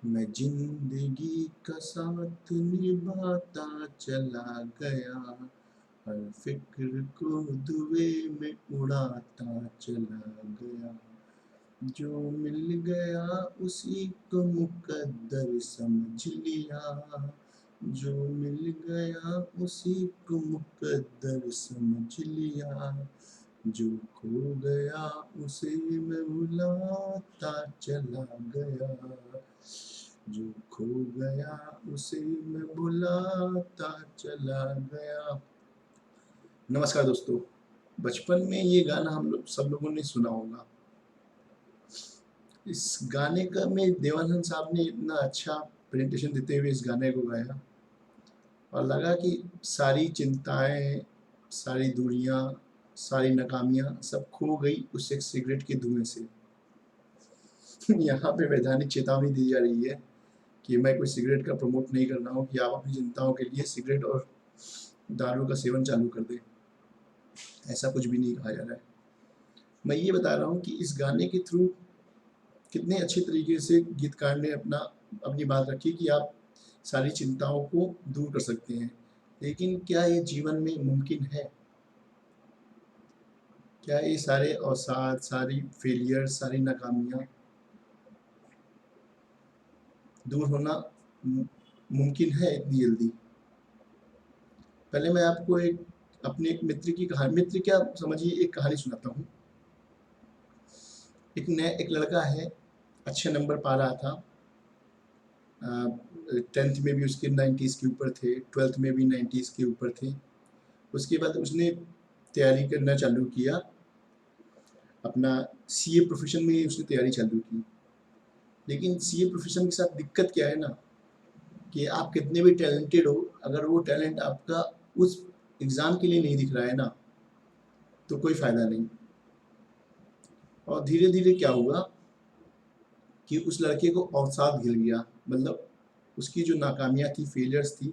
मैं जिंदगी का साथ निभाता चला गया, हर फिक्र को धुएं में उड़ाता चला गया। जो मिल गया उसी को मुकद्दर समझ लिया, जो मिल गया उसी को मुकद्दर समझ लिया। जो खो गया उसे मैं भुलाता चला गया, जो खो गया उसे मैं भुलाता चला गया। नमस्कार दोस्तों, बचपन में ये गाना हम लोग सब लोगों ने सुना होगा। इस गाने का में देवानंद साहब ने इतना अच्छा प्रेजेंटेशन देते हुए इस गाने को गाया और लगा कि सारी चिंताएं, सारी दूरियां, सारी नाकामियां सब खो गई उस एक सिगरेट के धुएं से। यहाँ पे वैधानिक चेतावनी दी जा रही है कि मैं कोई सिगरेट का प्रमोट नहीं कर रहा हूँ कि आप अपनी चिंताओं के लिए सिगरेट और दारू का सेवन चालू कर दें। ऐसा कुछ भी नहीं कहा जा रहा है। मैं ये बता रहा हूँ कि इस गाने के थ्रू कितने अच्छे तरीके से गीतकार ने अपनी बात रखी कि आप सारी चिंताओं को दूर कर सकते हैं। लेकिन क्या ये जीवन में मुमकिन है? क्या ये सारे अवसाद, सारी फेलियर, सारी नाकामियाँ दूर होना मुमकिन है इतनी जल्दी? पहले मैं आपको अपने एक मित्र की कहानी, मित्र क्या समझिए, एक कहानी सुनाता हूँ। एक लड़का है, अच्छे नंबर पा रहा था। 10th में भी उसके 90s के ऊपर थे, 12th में भी 90s के ऊपर थे। उसके बाद उसने तैयारी करना चालू किया, अपना सीए प्रोफेशन में उसने तैयारी चालू की। लेकिन सीए प्रोफेशन के साथ दिक्कत क्या है ना, कि आप कितने भी टैलेंटेड हो, अगर वो टैलेंट आपका उस एग्ज़ाम के लिए नहीं दिख रहा है ना, तो कोई फ़ायदा नहीं। और धीरे धीरे क्या हुआ कि उस लड़के को अवसाद घिर गया, मतलब उसकी जो नाकामियाँ थी, फेलियर्स थी,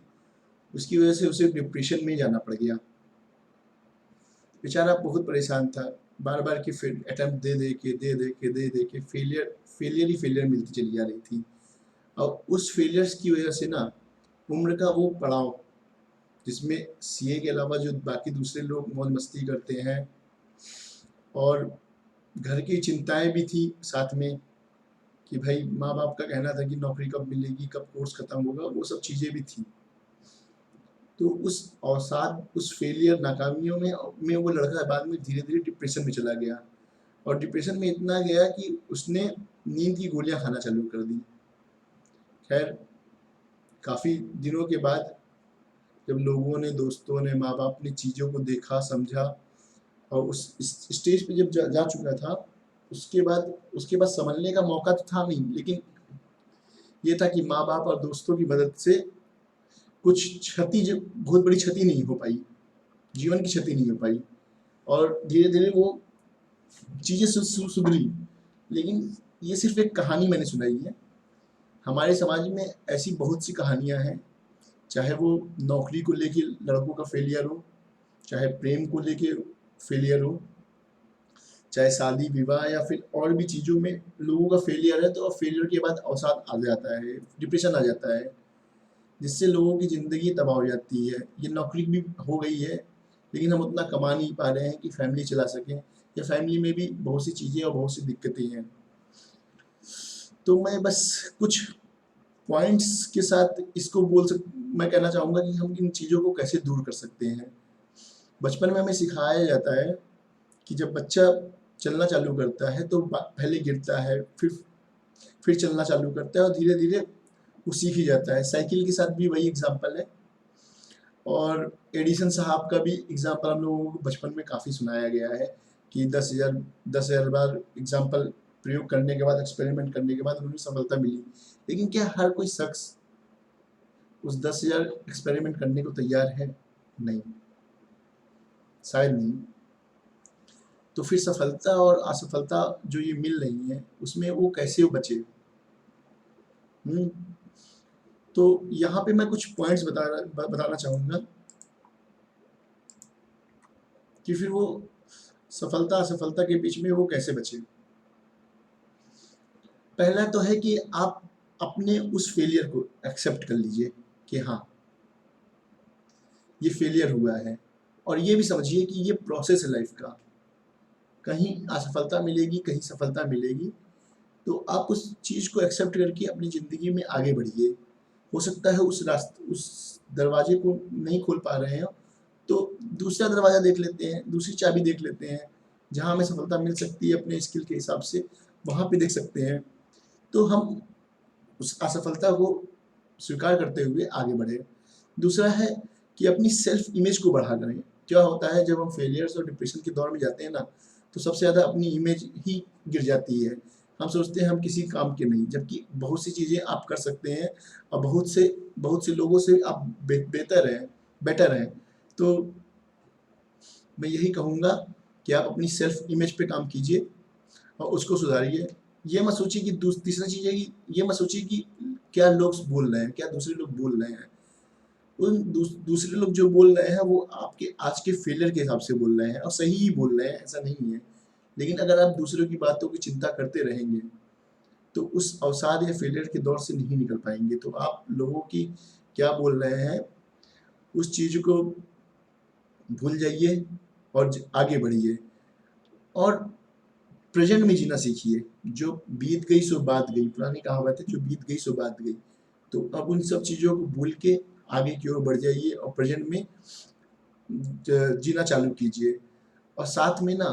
उसकी वजह से उसे डिप्रेशन में जाना पड़ गया। बेचारा बहुत परेशान था, बार बार की अटैम्प्ट दे दे के फेलियर ही फेलियर मिलती चली जा रही थी। और उस फेलियर्स की वजह से ना, उम्र का वो पड़ाव जिसमें सीए के अलावा जो बाकी दूसरे लोग मौज मस्ती करते हैं और घर की चिंताएं भी थी साथ में, कि भाई माँ बाप का कहना था कि नौकरी कब मिलेगी, कब कोर्स खत्म होगा, वो सब चीज़ें भी थी। तो उस अवसाद, उस फेलियर, नाकामियों में वो लड़का बाद में धीरे धीरे डिप्रेशन में चला गया। और डिप्रेशन में इतना गया कि उसने नींद की गोलियां खाना चालू कर दी। खैर, काफ़ी दिनों के बाद जब लोगों ने, दोस्तों ने, माँ बाप ने चीज़ों को देखा, समझा और उस स्टेज पे जब जा चुका था, उसके बाद संभलने का मौका तो था नहीं, लेकिन ये था कि माँ बाप और दोस्तों की मदद से कुछ क्षति, जो बहुत बड़ी क्षति नहीं हो पाई, जीवन की क्षति नहीं हो पाई, और धीरे धीरे वो चीज़ें सुधरी। लेकिन ये सिर्फ एक कहानी मैंने सुनाई है। हमारे समाज में ऐसी बहुत सी कहानियाँ हैं, चाहे वो नौकरी को लेके लड़कों का फेलियर हो, चाहे प्रेम को लेके फेलियर हो, चाहे शादी विवाह या फिर और भी चीज़ों में लोगों का फेलियर है, तो फेलियर के बाद अवसाद आ जाता है, डिप्रेशन आ जाता है, जिससे लोगों की ज़िंदगी तबाह हो जाती है। ये नौकरी भी हो गई है, लेकिन हम उतना कमा नहीं पा रहे हैं कि फैमिली चला सकें, या फैमिली में भी बहुत सी चीज़ें और बहुत सी दिक्कतें हैं। तो मैं बस कुछ पॉइंट्स के साथ इसको मैं कहना चाहूँगा कि हम इन चीज़ों को कैसे दूर कर सकते हैं। बचपन में हमें सिखाया जाता है कि जब बच्चा चलना चालू करता है तो पहले गिरता है, फिर चलना चालू करता है और धीरे धीरे वो सीख ही जाता है। साइकिल के साथ भी वही एग्जाम्पल है, और एडिसन साहब का भी एग्जाम्पल हम लोगों को बचपन में काफ़ी सुनाया गया है कि 10,000 बार एग्जाम्पल प्रयोग करने के बाद, एक्सपेरिमेंट करने के बाद उन्हें सफलता मिली। लेकिन क्या हर कोई शख्स उस 10,000 एक्सपेरिमेंट करने को तैयार है? नहीं, शायद नहीं। तो फिर सफलता और असफलता जो ये मिल रही है, उसमें वो कैसे बचे? हम्म, तो यहाँ पे मैं कुछ पॉइंट्स बताना चाहूँगा कि फिर वो सफलता असफलता के बीच में वो कैसे बचे। पहला तो है कि आप अपने उस फेलियर को एक्सेप्ट कर लीजिए कि हाँ, ये फेलियर हुआ है, और ये भी समझिए कि ये प्रोसेस है लाइफ का। कहीं असफलता मिलेगी, कहीं सफलता मिलेगी, तो आप उस चीज़ को एक्सेप्ट करके अपनी ज़िंदगी में आगे बढ़िए। हो सकता है उस दरवाजे को नहीं खोल पा रहे हैं, तो दूसरा दरवाज़ा देख लेते हैं, दूसरी चाबी देख लेते हैं, जहाँ हमें सफलता मिल सकती है अपने स्किल के हिसाब से, वहाँ पे देख सकते हैं। तो हम उस असफलता को स्वीकार करते हुए आगे बढ़े। दूसरा है कि अपनी सेल्फ इमेज को बढ़ा करें। क्या होता है जब हम फेलियर्स और डिप्रेशन के दौर में जाते हैं ना, तो सबसे ज़्यादा अपनी इमेज ही गिर जाती है। हम सोचते हैं हम किसी काम के नहीं, जबकि बहुत सी चीज़ें आप कर सकते हैं और बहुत से लोगों से आप बेटर हैं। तो मैं यही कहूँगा कि आप अपनी सेल्फ इमेज पे काम कीजिए और उसको सुधारिए। ये मत सोचिए कि तीसरा चीज़ है कि ये मत सोचिए कि क्या लोग बोल रहे हैं, क्या दूसरे लोग बोल रहे हैं। उन दूसरे लोग जो बोल रहे हैं वो आपके आज के फेलियर के हिसाब से बोल रहे हैं और सही ही बोल रहे हैं, ऐसा नहीं है। लेकिन अगर आप दूसरों की बातों की चिंता करते रहेंगे, तो उस अवसाद या फेलियर के दौर से नहीं निकल पाएँगे। तो आप लोगों की क्या बोल रहे हैं, उस चीज़ को भूल जाइए और आगे बढ़िए, और प्रेजेंट में जीना सीखिए। जो बीत गई सो बात गई, पुरानी कहावत है, जो बीत गई सो बात गई। तो अब उन सब चीज़ों को भूल के आगे की ओर बढ़ जाइए और प्रेजेंट में जीना चालू कीजिए। और साथ में ना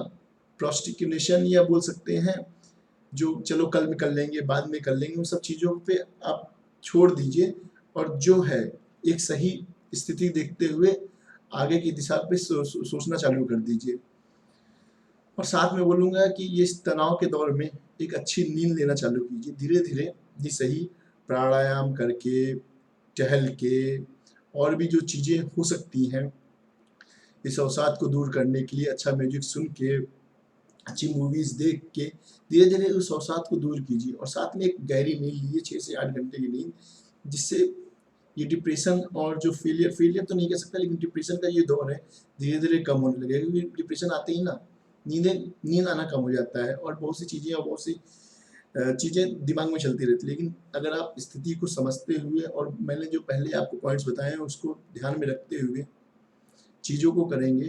प्रोस्टिक्यूनेशन या बोल सकते हैं, जो चलो कल में कर लेंगे, बाद में कर लेंगे, उन सब चीज़ों पे आप छोड़ दीजिए और जो है एक सही स्थिति देखते हुए आगे की दिशा पे सोचना चालू कर दीजिए। और साथ में बोलूँगा कि ये इस तनाव के दौर में एक अच्छी नींद लेना चालू कीजिए, धीरे-धीरे जी सही प्राणायाम करके, टहल के, और भी जो चीज़ें हो सकती हैं, इस अवसाद को दूर करने के लिए अच्छा म्यूज़िक सुन के, अच्छी मूवीज़ देख के, धीरे-धीरे उस अवसाद को दूर कीजिए और साथ में एक गहरी नींद लीजिए, 6 से 8 घंटे की नींद, जिससे ये डिप्रेशन और जो फेलियर तो नहीं कह सकता, लेकिन डिप्रेशन का ये दौर है, धीरे-धीरे कम होने लगेगा, क्योंकि डिप्रेशन आते ही ना नींद आना कम हो जाता है और बहुत सी चीज़ें और बहुत सी चीज़ें दिमाग में चलती रहती है। लेकिन अगर आप स्थिति को समझते हुए और मैंने जो पहले आपको पॉइंट्स बताए हैं उसको ध्यान में रखते हुए चीज़ों को करेंगे,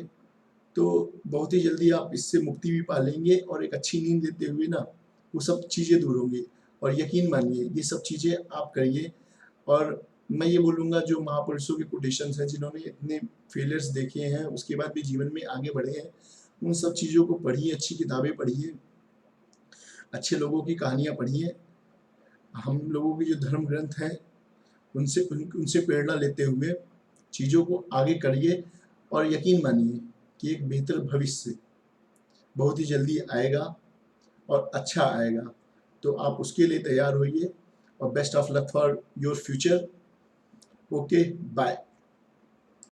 तो बहुत ही जल्दी आप इससे मुक्ति भी पा लेंगे और एक अच्छी नींद लेते हुए ना वो सब चीज़ें दूर होंगी। और यकीन मानिए ये सब चीज़ें आप करिए। और मैं ये बोलूँगा, जो महापुरुषों के कोटेशंस हैं, जिन्होंने इतने फेलियर्स देखे हैं उसके बाद भी जीवन में आगे बढ़े हैं, उन सब चीज़ों को पढ़िए, अच्छी किताबें पढ़िए, अच्छे लोगों की कहानियाँ पढ़िए। हम लोगों के जो धर्म ग्रंथ हैं उनसे प्रेरणा लेते हुए चीज़ों को आगे करिए और यकीन मानिए कि एक बेहतर भविष्य बहुत ही जल्दी आएगा और अच्छा आएगा। तो आप उसके लिए तैयार होइए और best of luck for your future. Okay, bye.